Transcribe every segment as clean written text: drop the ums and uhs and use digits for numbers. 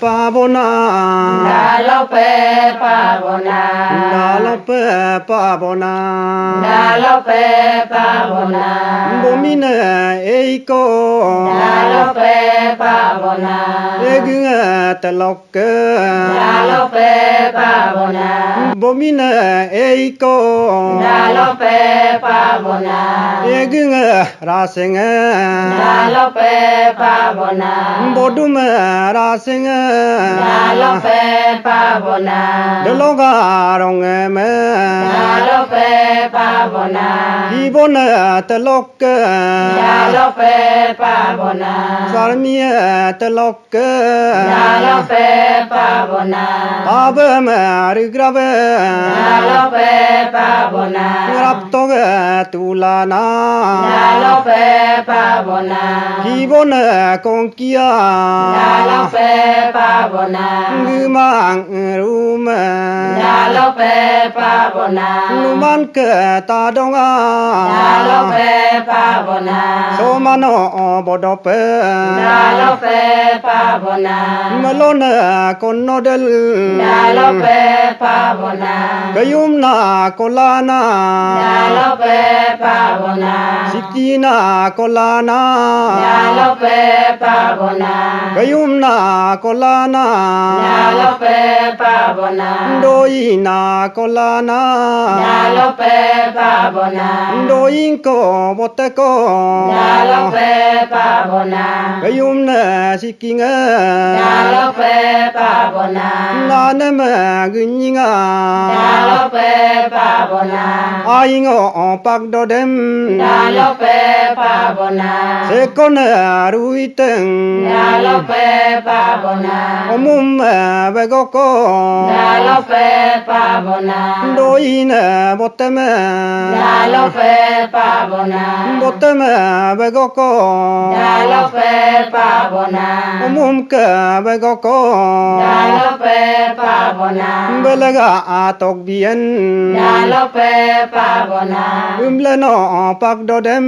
Pabona Dalope pabona Dalope Pabona Dalope pabona Bomine Eiko Dalope pabona Egunga Taloke Dalope pabona Bomine Eiko Dalope pabona Egunga Rasenga Dalope pabona Bodume Rasenga Dalope pabona Deloga Rongeme Dalope pabona Ibona Taloke Dalope pabona Sarmia Taloke Dalope pabona Abema Rigrave Dalope pabona Raptoga Tulana Dalope pabona Ibona Konkia Dalope pabona Ngumang Ruma Dalope pabona Numan ke Tadonga Dalope pabona Somano Bodope Dalope pabona Melona Konodel Dalope pabona Kayumna Kolana Dalope pabona Sikina Kolana Dalope pabona Kayumna Kolana Dalope pabona Doina Kolana Dalope pabona Doinko Boteko Dalope pabona Kayumna Sikinga Dalope pabona Nanema Gunyinga Dalope pabona Aingo Pagdodem Dalope pabona Sekona Ruiteng Dalope pabona Omum Begoko Dalope pabona Doina Boteme Dalope pabona Boteme Begoko Dalope pabona Omum Ke Begoko Dalope pabona Belega Atok Bien Dalope pabona Umleno Pagdodem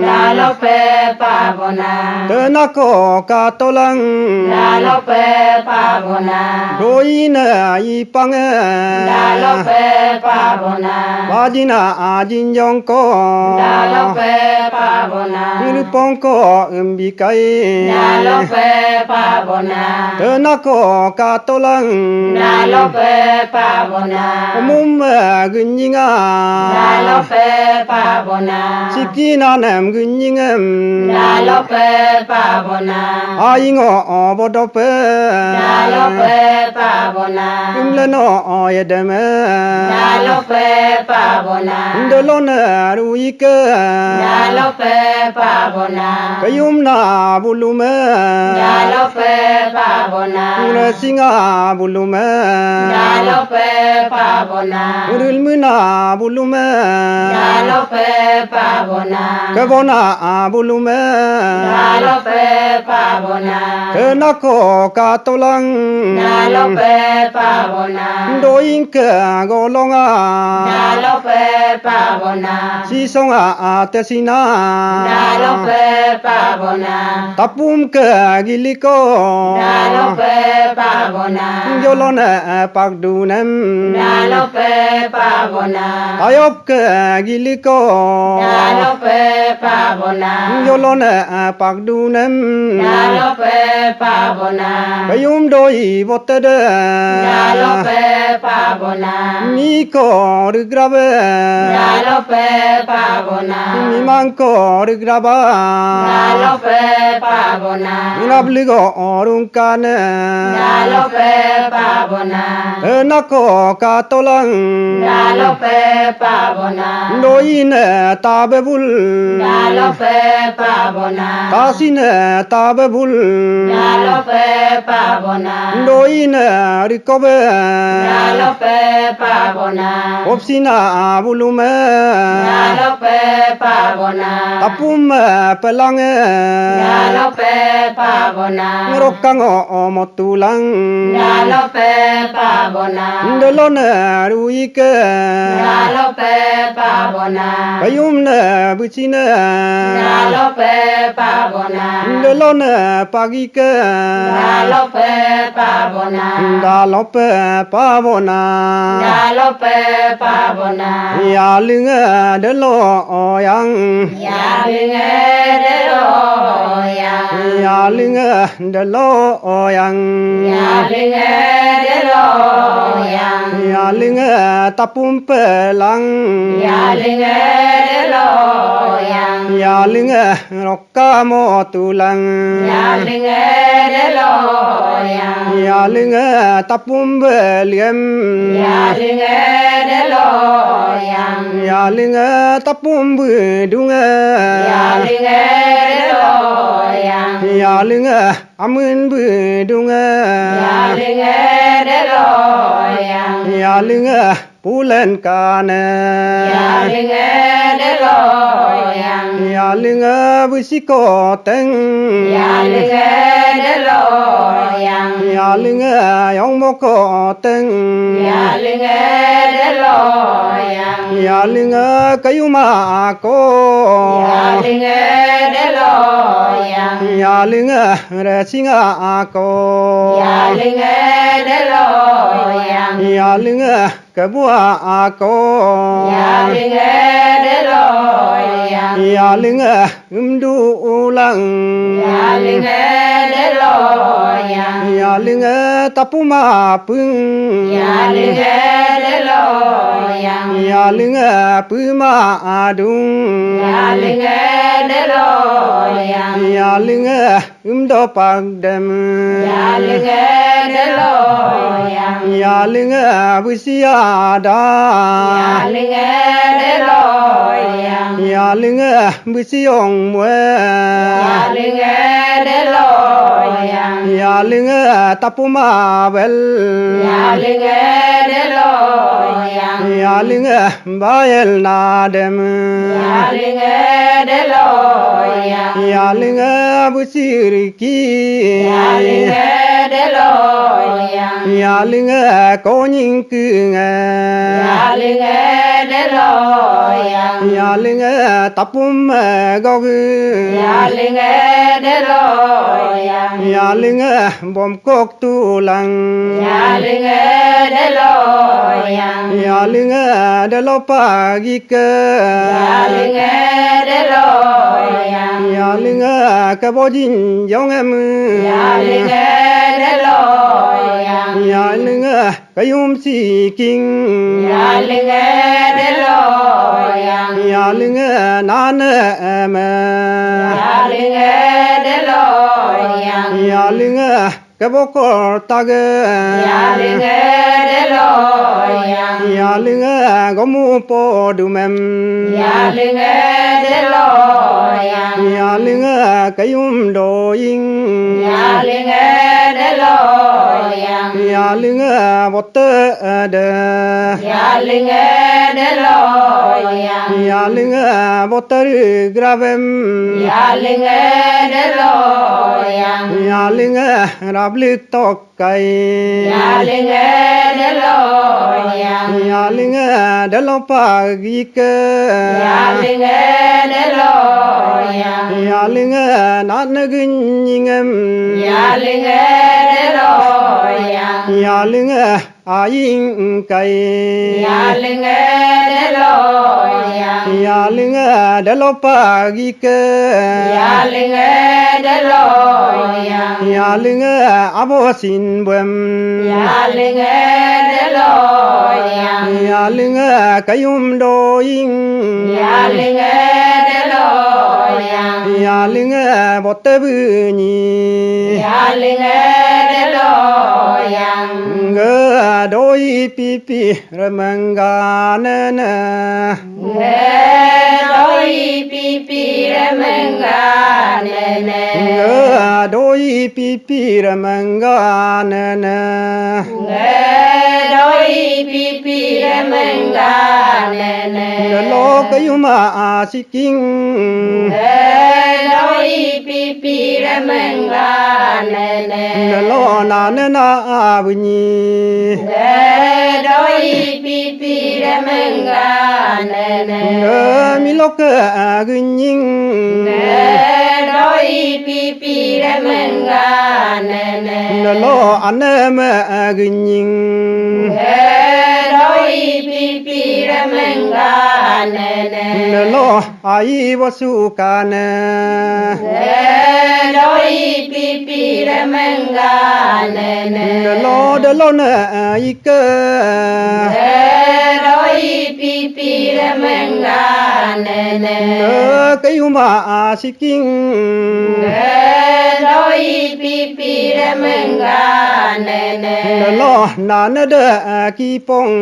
Dalope pabona Tenako Katolang Dalope pabona Doina Ipange Dalope pabona Badina Ajinjongko Dalope pabona Nilpongko Umbikai Dalope pabona Tenako Katolang Dalope pabona Omum Gunyinga Dalope pabona Sikina Nem Gunyingem Dalope pabona Aingo Bodope Dalope pabona Umleno Yedeme Dalope pabona Ndolona Ruike Dalope pabona Kayumna Bulume Dalope pabona Urasinga Bulume Dalope pabona Urilmuna Bulume Dalope pabona Kebona Bulume Dalope pabona Tenako Katolang Dalope pabona Doinke Golonga Dalope pabona Sisonga Tesina Dalope pabona Tapum Ke Giliko Dalope pabona Jolone Pagdunem Dalope pabona Ayop Ke Giliko Dalope pabona Jolone Pagdunem Dalope pabona Kayum Doi Botede Dalope pabona Miko Rigrabe Dalope pabona Mimanko Rigraba Dalope pabona Nabligo Orunkane Dalope pabona Nako Katolang Dalope pabona Doine Tabebul Dalope pabona Kasine Tabebul Dalope pabona đôi nè đi có bé nhà lo pe pa bona ốp xin à bù lùm nhà lo pe pa bona tapum pelang nhà lo pe pa bona ngerokang một tulang nhà lo pe pa bona ndelon ruik nhà lo pe pa bona bayum bucina nhà lo pe pa bona ndelon pagi nhà lo pe pa bona da lope pavona nhà lo pe pa bona ya linga de lo yang nhà linh de lo yang ya linga de lo yang nhà linh de lo yang ya linga tapum pelang nhà linh de lo yang ya linga rokka mo tulang nhà linh de lo yang ya linga tapum beliem nhà linh de lo yang ya linga tapum budunga nhà linh de lo yang ya linga amun budunga nhà linh de lo yang ya linga pulen kana nhà linh de lo yang ya linga busiko teng nhà linh de lo yang ya linga yong moko teng nhà linh de lo yang ya linga kayuma ko nhà linh de lo yang ya linga resinga ko nhà linh de lo yang ya linga kabua ko nhà linh de lo yang ya linga umdu ulang nhà linh de lo yang ya linga tapuma pung nhà linh de lo yang ya linga puma adung nhà linh de lo yang ya linga umdo pagdem nhà linh de lo yang ya linga busiada nhà linh de lo yang ya linga busiong mwe nhà linh de lo yang ya linga tapuma bel nhà linh de lo yang ya linga bayel nadem nhà linh de lo yang ya linga busiriki nhà linh de lo yang ya linga koning kunga nhà linh de lo yang ya linga tapum gogu nhà linh de lo yang ya linga bom kok tulang nhà linh de lo yang ya linga de lo pagi ke nhà linh de lo yang ya linga ke bojin yong em nhà linh de lo yang ya linga kayum si king nhà linh de lo yang ya linga nana em nhà linh de lo yang ya linga ke bokor tage nhà linh de lo yang ya linga gomu podumem nhà linh de lo yang ya linga kayum doing nhà linh de lo yang ya linga botte de nhà linh de lo yang ya linga botter gravem nhà linh de lo yang ya linga rablik tokai nhà linh de lo yang ya linga de lo pagi ke nhà linh de lo yang ya linga nat nagingem nhà linh de lo yang ya linga aing kai nhà linh de lo yang ya linga de lo pagi ke nhà linh de lo yang ya linga abosin bem nhà linh de lo yang ya linga kayum doing nhà linh de lo yang ya linga botte bunyi nhà linh de lo yang nga đôi pi pi ramangana na đôi pi pi ramangana na đôi pi pi ramangana na đôi pi pi ramangana na lo kayuma asiking đôi pi pi ramangana na lo na bunyi đôi pi pi ramangana na mi lo ka gunying đôi pi pi ramangana na lo anama gunying đôi pi pi ramangana na lo ai wasukana đôi pi pi ramangana na lo na ika đôi pi pi ramangana na kayuma asiking đôi pi pi ramangana na lo na da kipong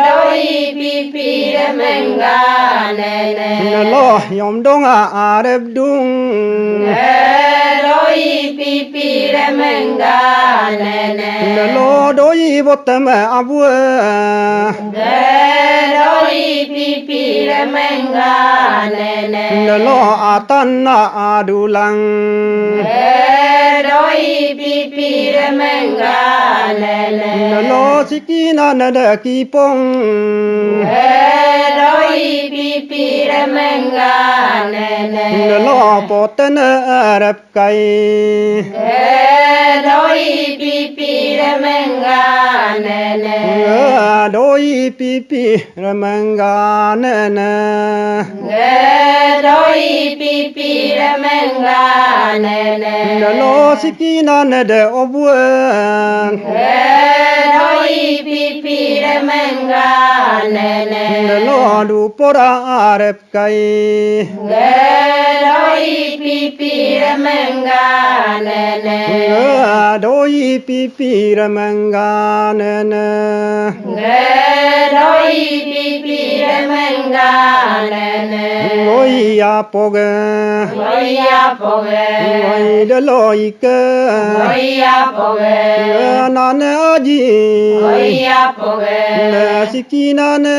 đôi pi pi ramangana na lo yom dong arab dung đôi pi pi ramangana na lo doi botam abu đôi pi pi ramangana na lo atan adulang đôi pi pi ramangana na lo sikina na da kipong đôi pi pi ramangana na lo potan arab kai đôi pi pi ramangana na đôi pi pi ramangana na đôi pi pi ramangana na lo sikina na da obuang đôi pi pi ramangana na lo du pora arab kai đôi pi pi ramangana na đôi pi pi ramangana na đôi pi pi ramangana na ngôi poga ngôi poga ngôi de lo ika ngôi poga na na aji ngôi poga na sikina na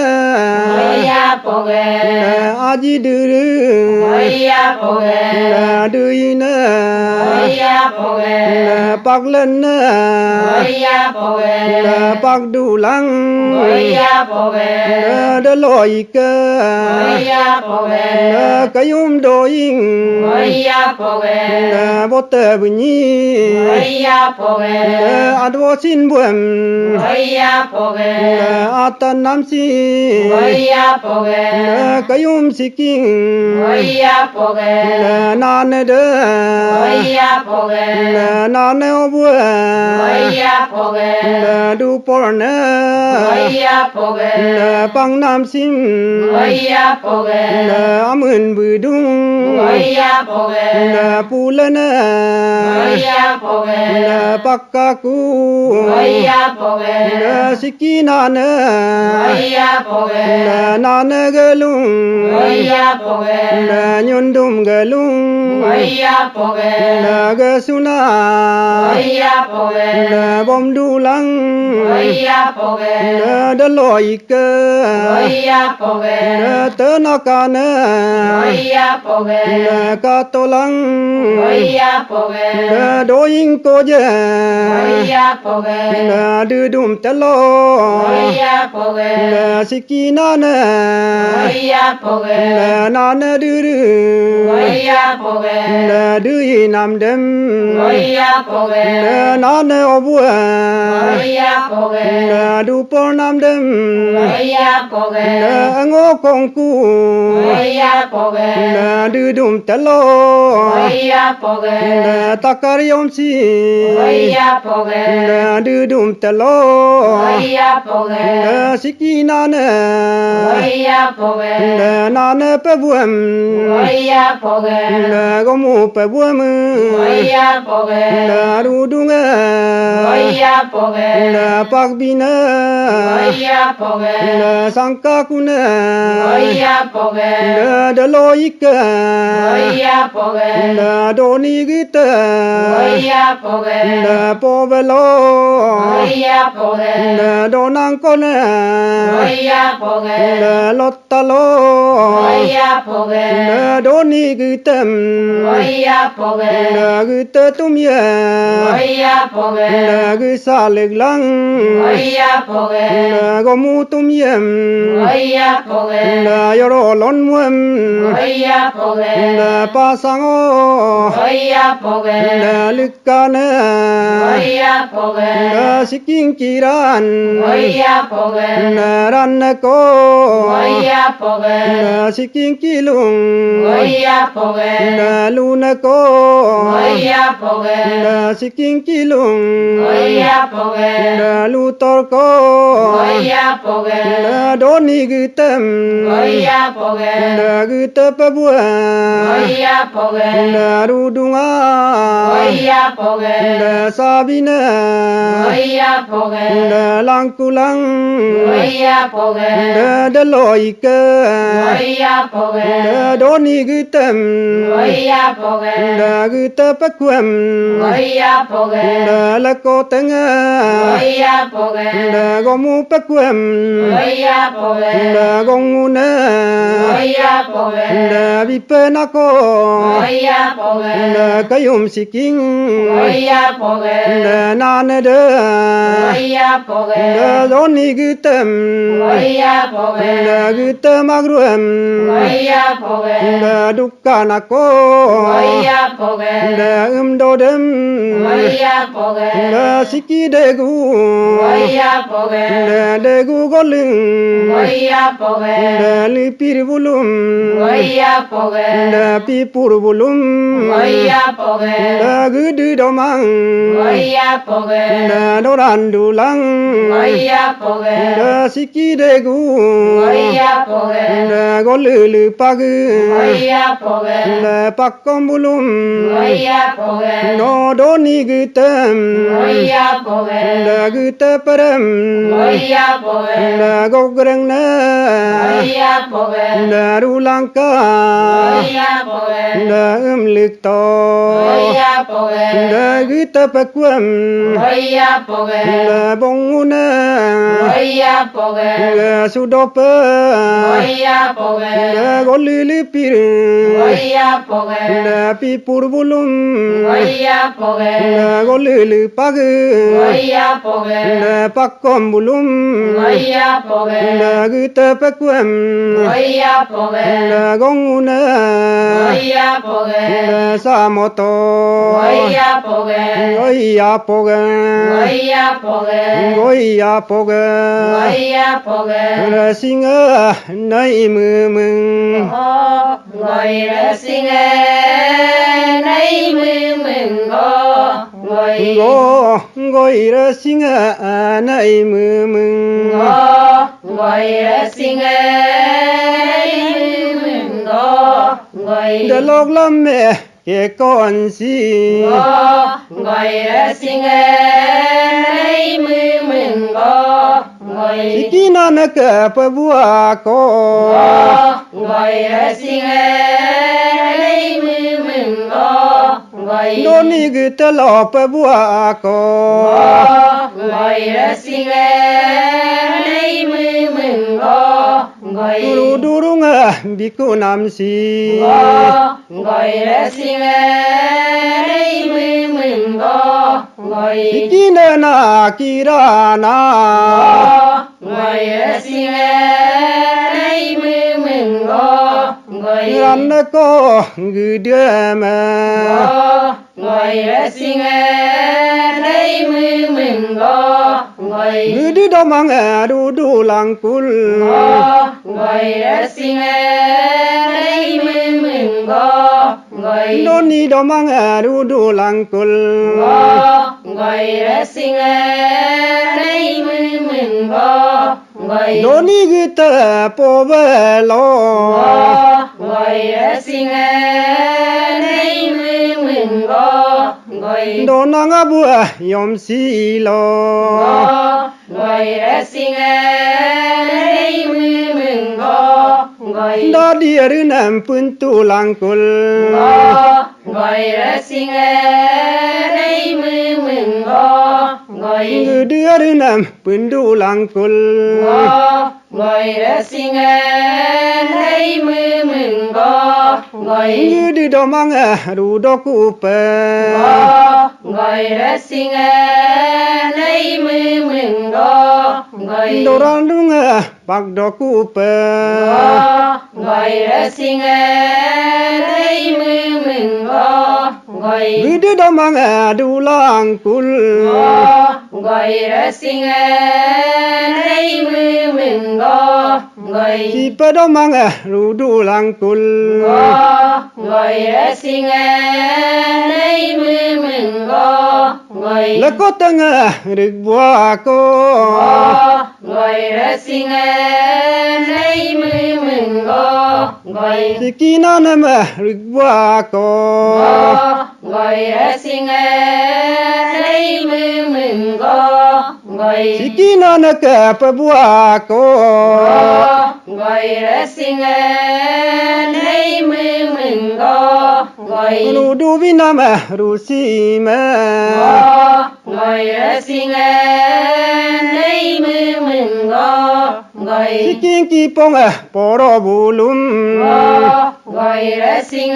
ngôi poga na aji duru ngôi poga na dui na ngôi poga na paklan na ngôi poga na pakdulang ngôi poga na de lo ika ngôi poga na kayum doing ngôi poga na bote bunyi ngôi poga na adwosin buem ngôi poga na atan namsi ngôi poga na kayum siking ngôi poga na nane de ngôi poga na nane obue ngôi poga na du porna ngôi poga na pang nam sim ngôi poga na amun budung ngôi poga na pulana ngôi poga na pakaku ngôi poga na sikina na ngôi poga na nane galung ngôi poga na nyundum galung ngôi poga na gasuna ngôi poga na bom dulang ngôi poga na daloika ngôi poga na tenakana ngôi poga na katolang ngôi poga na doing koja ngôi poga na dudum telo ngôi poga na sikina na ngôi poga na nana duru ngôi poga na dui nam dem ngôi poga na nana obua ngôi poga na du por nam dem ngôi poga na ngo kongku ngôi poga na dudum telo ngôi poga na takariom si ngôi poga na dudum telo ngôi poga na sikina na ngôi poga na nana pebuam ngôi poga na gomu pebuam ngôi poga na rudunga ngôi ya poge na pakbina ya poge na sangkakuna ya poge na daloika ya poge na doni gita ya poge na povelo ya poge na donangkona ya poge na lottalo ya poge na doni gitam ya poge na gita tumya ya poge na gisalig lang ya poge na gomutum yem ya poge na yorolon muem ya poge na pasango ya poge na likana ya poge na sikingkiran ya poge na ranako ya poge na sikingkilung ya poge na lunako ya poge na sikingkilung ya poge na lutorko ya poge na doni gitam ya poge na gita pabua ya poge na rudunga ya poge na sabina ya poge na langkulang ya poge na daloika ya poge na doni gitam ya poge na gita pakwam ya poge na lakotanga ya poge na gomu pakwam ya poge na gonguna ya poge na bipenako ya poge na kayum siking ya poge na nanada ya poge na doni gitam ya poge na gita magruam ya poge na dukkanako ya poge na umdodem ya poge na sikidegu ya poge na degu goling ya poge na lipir bulum ya poge na pipur bulum ya poge na gudu domang ya poge na dorandulang ya poge na sikidegu ya poge na golulu pagu ya poge na pakkom bulum ya poge no doni gitam ya poge na gita param ya poge na gogreng na ya poge na rulangka ya poge na umlikto ya poge na gita pakwam ya poge na bonguna ya poge na sudopa ya poge na golilipir ya poge na pipur bulum ya poge na golulu pagu ya poge na pakkom bulum ya poge na gita pakwam ya poge na gonguna ya poge na samoto ya poge goya poga ya poge goya poga ya poge na singa nai mumung ngồi sinh nay mừng ngồi ngồi ra singa nai mumung ngồi sinh nay mừng ngồi dalog lam me ke con si ngồi sinh nay mừng ngồi sikina na ka pabua ko ngồi sinh nay mừng ngồi doni gita lo pabua ko ngồi sinh nay mừng ngồi duru durunga biku nam si ngồi sinh nay mừng ngồi sikina na kirana ngồi sinh nay mừng ngồi ranako gudama ngồi sinh nay mừng ngồi gudu domang du langkul ngồi sinh nay mừng ngồi doni domang du langkul ngồi sinh nay mừng ngồi doni gita povelo ngồi sinh nay mừng ngồi ngồi đồ nang a bua yom si lo ngồi ra sinh lấy mừng ngồi đó đi ở nam pun tu lang kul ngồi ra sinh lấy mừng ngồi người đưa ở nam pun tu lang kul ngồi ra sinh lấy mừng ngồi người đưa đó mang ru đó cụ pe ngồi ra sinh lấy mừng ngồi đồ ran đúng bạc đó cụ pe ngồi ra sinh lấy mừng ngồi người đưa đó mang du lang kul ngồi ra sinh lấy mừng ngồi si pe đó mang ru du lang kul ngồi ra sinh lấy mừng ngồi là có tăng được bua cô ngồi ra sinh lấy mừng ngồi si ki na nam được bua cô ngồi ra sinh lấy mừng ngồi si ki na na ka pa bua cô ngồi ra sinh lấy mừng ngồi ru du vi nam ru si ma ngồi ra sinh lấy mừng ngồi si ki ki pong po ro bulum ngồi ra sinh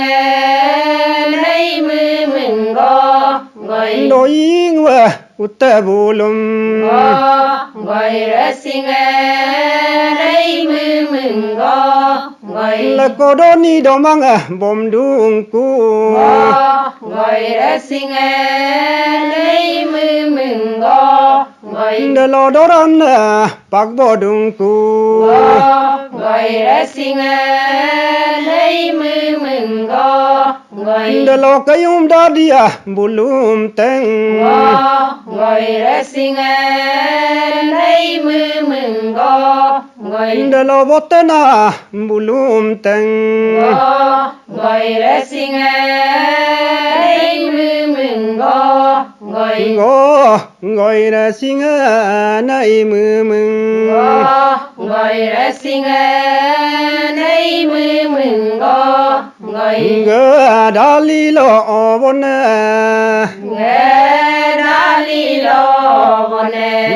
lấy mừng ngồi do ying wa utta bulum ngồi ra sinh lấy mừng ngồi là có đó ni đó mang bom dung cu ngồi ra sinh lấy mừng ngồi để lo đó ran bạc bo dung cu ngồi ra sinh lấy mừng ngồi để lo cái đó đi bulum teng ngồi ra sinh lấy mừng ngồi để lo bot na bulum teng ngồi ra sinh lấy mừng ngồi ngồi ra sinh nay mừng ngồi ra sinh lấy mừng ngồi ngơ đã li lo bon nghe đã li lo bone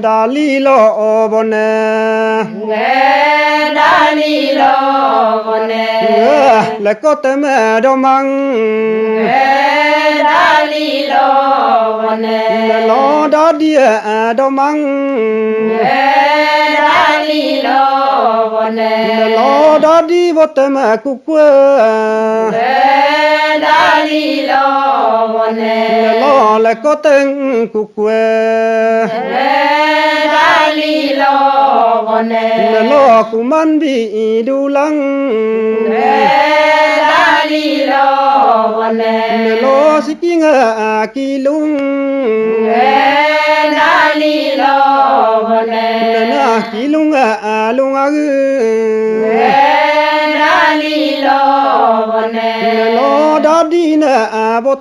đã li lo bon nghe đã li lo bone lại có tấm đồ mang nghe đã li lo bone lo đó đi đồ mang nghe đã li lo bone lo đó đi vô tấm cục quơ nghe đã li lo bone lo lại có tên cục quơ nghe đã li lo bone lo cũng man bị đu lăng nghe đã li lo bone lo xí kinh kỳ lung nghe đã li lo bone na kỳ lung lung nghe đã li lo bone lo đó đi na bот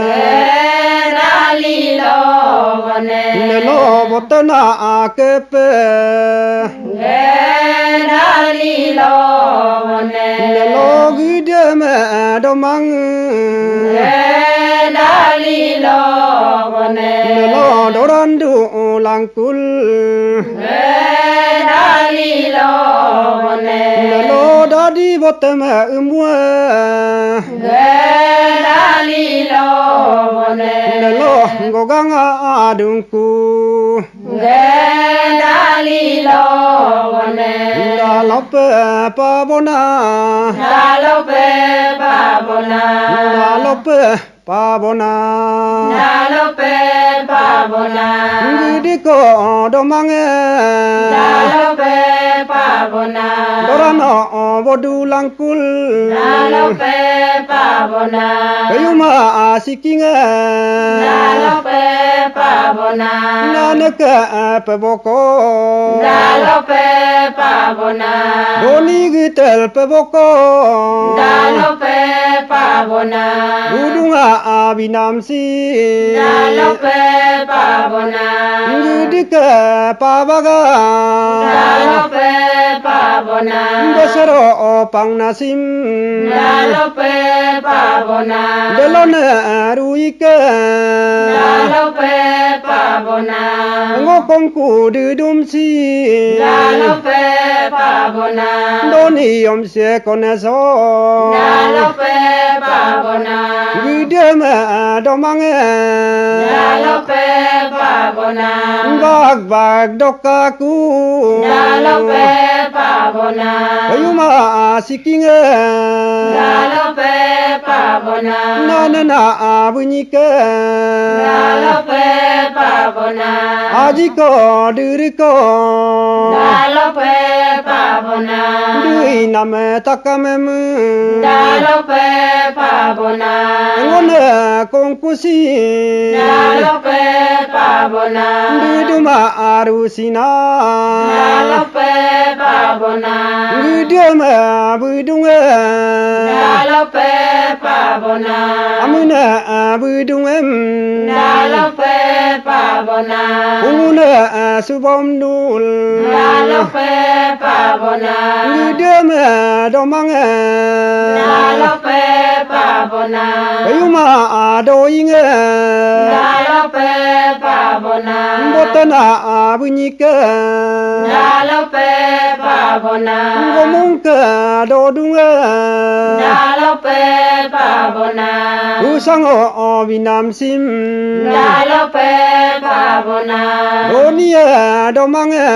nghe đã li lo bone lo bot na kep nghe đã li lo bone lo gide ma do mang nghe đã li lo bone lo do ran du lang kul nghe đã li lo bone lo đó đi bot ma umwa nghe đã li lo bone lo go gang dung ku nghe đã li lo bone la lop pa bona na lo pe pa bona la lop pa bona na lo pe pa bona đi có đồ mang na lo pe pa bona đồ ra nó vô du lang kul na lo pe pa bona cái mà si kinh na lo pe pa bona na nước pa vô co na lo pe pa bona đồ ni ghi tel pa vô co na lo pe pa bona du dung abinam si Dalope pabona Yudika pabaga Dalope pabona Dasaro pang nasim Dalope pabona Delona ruika Dalope pabona Ngokongku dudum si Dalope pabona Doni om se koneso Dalope pabona Gudema domange Dalope pabona Bag bag dokaku Dalope pabona Ayuma sikinge Dalope pabona Nanana abunyike Dalope pabona Ajiko duriko Dalope pabona Dui name takamemu Dalope pabona Ngone kongkusi Dalope pabona Duduma arusina Dalope pabona Gudema budunga Dalope pabona Amuna budungem Dalope pabona Unguna subom dul Dalope pabona Gudema domanga Dalope pabona Ayuma adoinga Dalope pabona Botana abunyika Dalope pabona Ngomongka dodunga Dalope pabona Usango binam sim Dalope pabona Donia domanga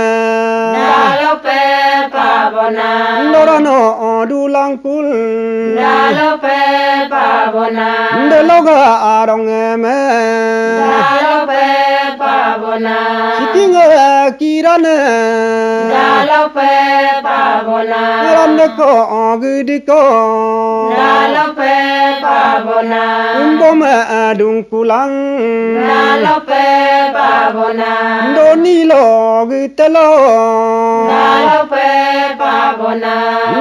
Dalope pabona Dorano dulangkul Dalope pabona Deloga arongeme Dalope pabona Sikinga kirane Dalope pabona Randeko gudiko Dalope pabona Umboma dungkulang Dalope pabona Donilo gitelo Dalope pabona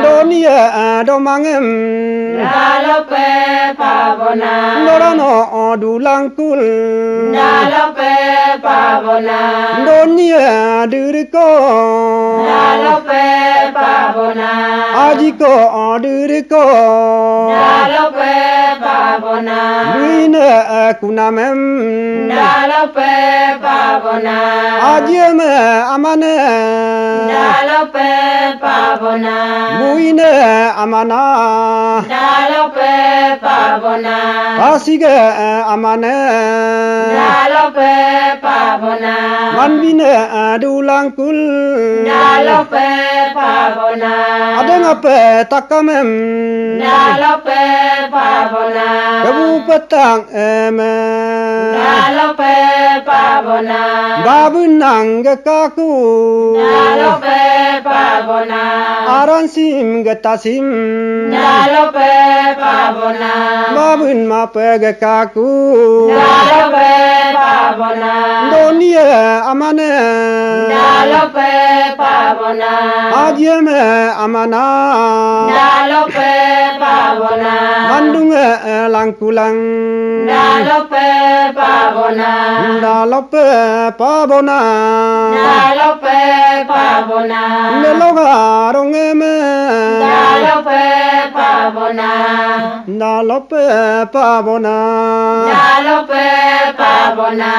Donia domangem Dalope pabona Dorano dulangkul Dalope pabona Donia duriko Dalope pabona Ajiko duriko Dalope pabona Duina kunamem Dalope pabona Ajeme amane Dalope pabona Buine amana Dalope pabona Asige amane Dalope pabona Manbine dulangkul Dalope pabona Adengape takamem Dalope pabona Kebu petang eme Dalope pabona Babunang gekaku Dalope pabona Aransim getasim Dalope pabona Babun mape gekaku Dalope pabona Donia amane Dalope pabona Ajeme amana Dalope pabona Mandunga langkulang Dalope pabona Dalope pabona Dalope pabona Meloga rongeme Dalope pabona Dalope pabona Dalope pabona